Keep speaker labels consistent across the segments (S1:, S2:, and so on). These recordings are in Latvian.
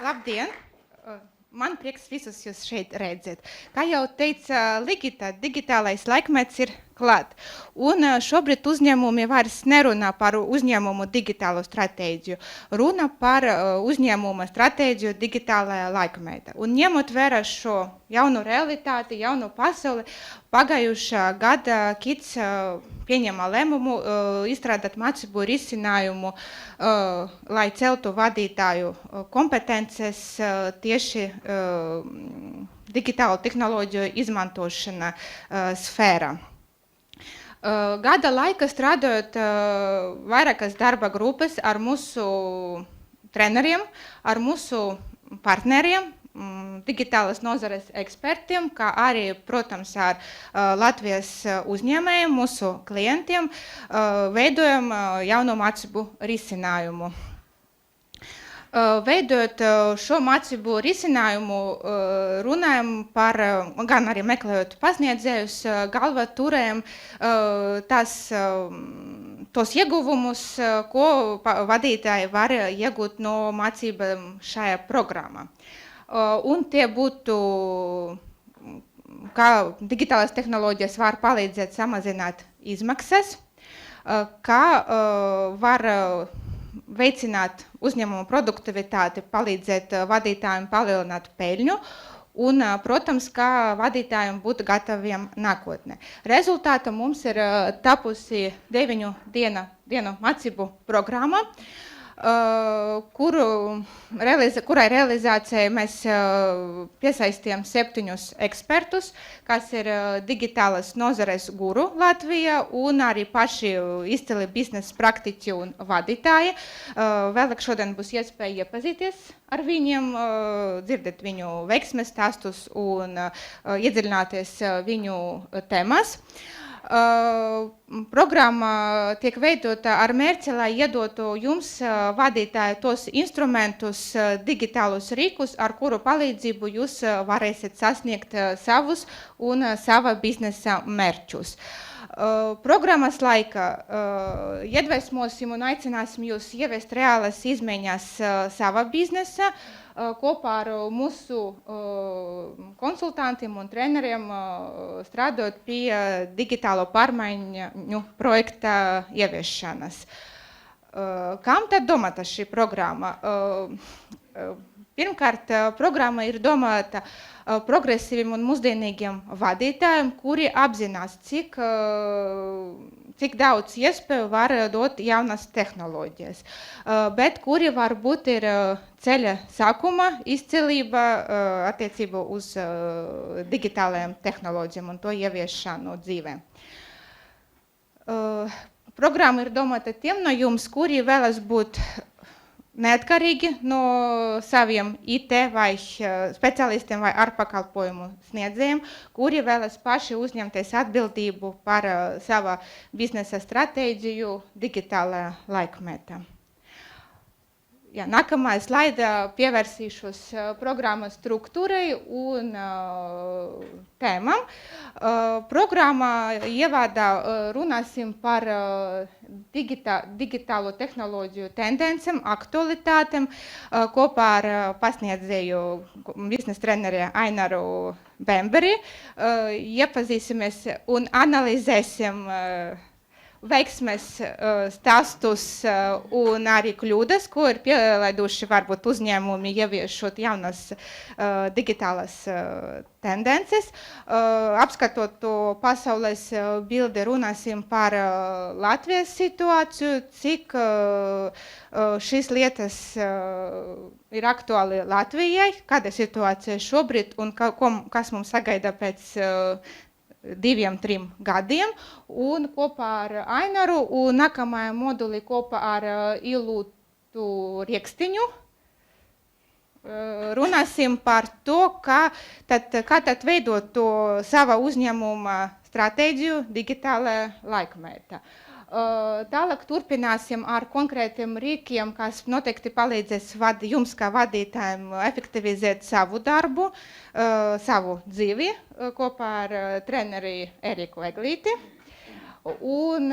S1: Labdien! Man prieks visus jūs šeit redzēt. Kā jau teica Ligita, digitālais laikmets ir klāt. Un šobrīd uzņēmumi vairs nerunā par uzņēmumu digitālo stratēģiju. Runa par uzņēmuma stratēģiju digitālajā laikmetā. Un ņemot vērā šo jaunu realitāti, jaunu pasauli, pagājušā gada KITS pieņēma lēmumu izstrādāt mācību risinājumu, lai celtu vadītāju kompetences tieši digitālo tehnoloģiju izmantošana sfērā. Gada laika strādājot vairākas darba grupas ar mūsu treneriem, ar mūsu partneriem, digitālas nozares ekspertiem, kā arī, protams, ar Latvijas uzņēmējiem, mūsu klientiem, veidojam jaunu mācību risinājumu. Veidojot šo mācību risinājumu, runājam par, gan arī meklējot pasniedzējus, galvā turējam tos ieguvumus, ko vadītāji var iegūt no mācībām šajā programmā. Un tie būtu, kā digitālās tehnoloģijas var palīdzēt samazināt izmaksas, kā var veicināt uzņēmumu produktivitāti, palīdzēt vadītājiem palielināt peļņu un, protams, kā vadītājiem būt gataviem nākotnē. Rezultātā mums ir tapusi 9 dienu mācību programma, kurai realizācijai mēs piesaistījām 7 ekspertus, kas ir digitālas nozares guru Latvijā un arī paši izcili biznesa praktiķi un vadītāji. Vēlāk šodien būs iespēja iepazīties ar viņiem, dzirdēt viņu veiksmes stāstus un iedziļināties viņu tēmās. Programma tiek veidota ar mērķi, lai iedotu jums, vadītāji, tos instrumentus, digitālus rīkus, ar kuru palīdzību jūs varēsiet sasniegt savus un sava biznesa mērķus. Programmas laika iedvesmosim un aicināsim jūs ieviest reālas izmaiņas savā biznesa, kopā ar mūsu konsultantiem un treneriem strādājot pie digitālo pārmaiņu projekta ieviešanas. Kam tad domāta šī programma? Pirmkārt, programma ir domāta progresīviem un mūsdienīgiem vadītājiem, kuri apzinās, cik daudz iespēju var dot jaunas tehnoloģijas, bet kuri varbūt ir ceļa sākuma izcilība attiecībā uz digitālajām tehnoloģijām un to ieviešanu dzīvē. Programma ir domāta tiem no jums, kuri vēlas būt neatkarīgi no saviem IT vai speciālistiem vai ārpakalpojumu sniedzējiem, kuri vēlas paši uzņemties atbildību par savu biznesa stratēģiju digitālajā laikmetā. Jā, nākamā slaida pievērsīšos programmas struktūrai un tēmām. Programmā ievadā runāsim par digitālo tehnoloģiju tendencēm, aktualitātēm kopā ar pasniedzēju biznesa treneri Ainaru Bemberi. Iepazīsimies un analizēsim veiksmes stāstus un arī kļūdas, ko ir pielaiduši varbūt uzņēmumi ieviešot jaunas digitālas tendences. Apskatot to pasaules bildi, runāsim par Latvijas situāciju, cik šīs lietas ir aktuāli Latvijai, kāda situācija šobrīd un kas mums sagaida pēc 2-3 gadiem, un kopā ar Ainaru un nākamajā modulī kopā ar Ilūtu Riekstiņu runāsim par to, kā tad veidot to sava uzņēmuma stratēģiju digitālajā laikmetā. Tālāk turpināsim ar konkrētiem rīkiem, kas noteikti palīdzēs jums kā vadītājiem efektivizēt savu darbu, savu dzīvi kopā ar treneri Eriku Eglīti. Un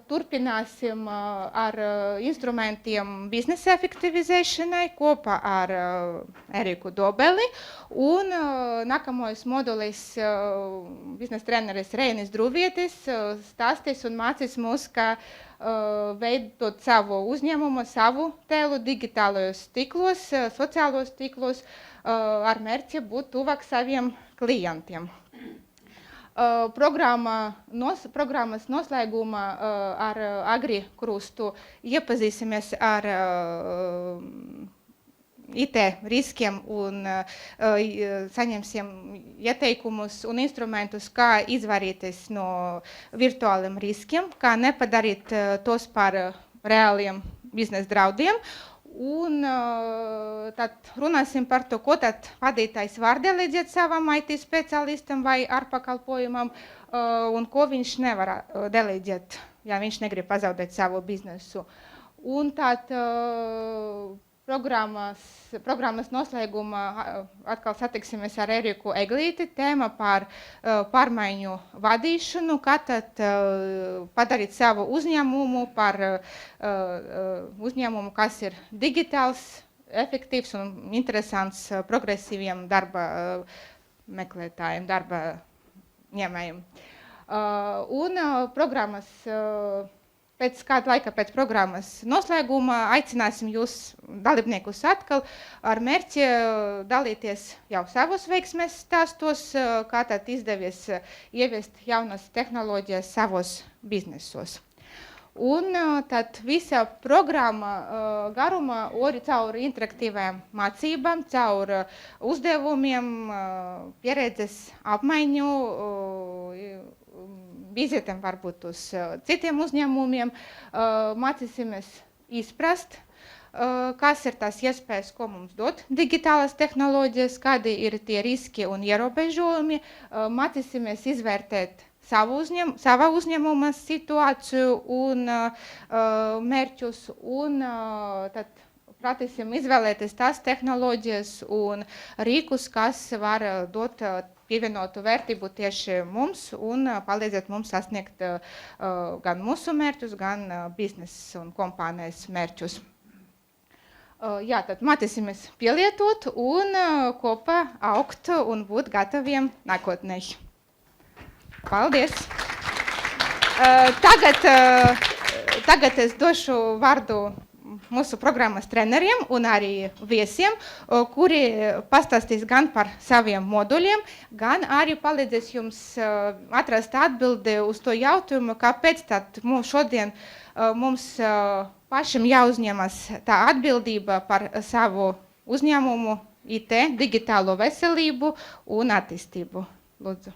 S1: turpināsim ar instrumentiem biznesa efektivizēšanai kopā ar Eriku Dobeli. Un nākamais modulis biznesa treneris Reinis Druvietis stāstīs un mācīs mūs, kā veidot savu uzņēmumu, savu tēlu digitālajos tīklos, sociālos tīklos ar mērķi būt tuvāk saviem klientiem. Programmas noslēgumā ar Agri Krustu iepazīsimies ar IT riskiem un saņemsim ieteikumus un instrumentus, kā izvairīties no virtuāliem riskiem, kā nepadarīt tos par reāliem biznesa draudiem. Un tad runāsim par to, ko tad vadītājs var deleģēt savam IT speciālistam vai ārpakalpojumam, un ko viņš nevar deleģēt, ja viņš negrib pazaudēt savu biznesu. Un tad programmas noslēgumā atkal satiksimies ar Eriku Eglīti, tēma par pārmaiņu vadīšanu, kā tad padarīt savu uzņēmumu par uzņēmumu, kas ir digitāls, efektīvs un interesants progresīviem darba meklētājiem, darba ņēmējiem. Un programmas pēc kāda laika pēc programmas noslēguma aicināsim jūs dalībniekus atkal ar mērķi dalīties jau savos veiksmes stāstos, kā tad izdevies ieviest jaunas tehnoloģijas savos biznesos. Un tad visa programma garumā caur interaktīvām mācībām, caur uzdevumiem, pieredzes apmaiņu, vizītēm varbūt uz citiem uzņēmumiem, mācīsimies izprast, kas ir tās iespējas, ko mums dod digitālās tehnoloģijas, kādi ir tie riski un ierobežojumi, mācīsimies izvērtēt savā uzņēmuma situāciju un mērķus, un tad pratīsim izvēlēties tās tehnoloģijas un rīkus, kas var dot pievienotu vērtību tieši mums un palīdzēt mums sasniegt gan mūsu mērķus, gan biznesa un kompānijas mērķus. Jā, tad mācīsimies pielietot un kopā augt un būt gataviem nākotnē. Paldies! Tagad es došu vārdu mūsu programmas treneriem un arī viesiem, kuri pastāstīs gan par saviem moduļiem, gan arī palīdzēs jums atrast atbildi uz to jautājumu, kāpēc tad šodien mums pašiem jāuzņemas tā atbildība par savu uzņēmumu IT, digitālo veselību un attīstību. Lūdzu.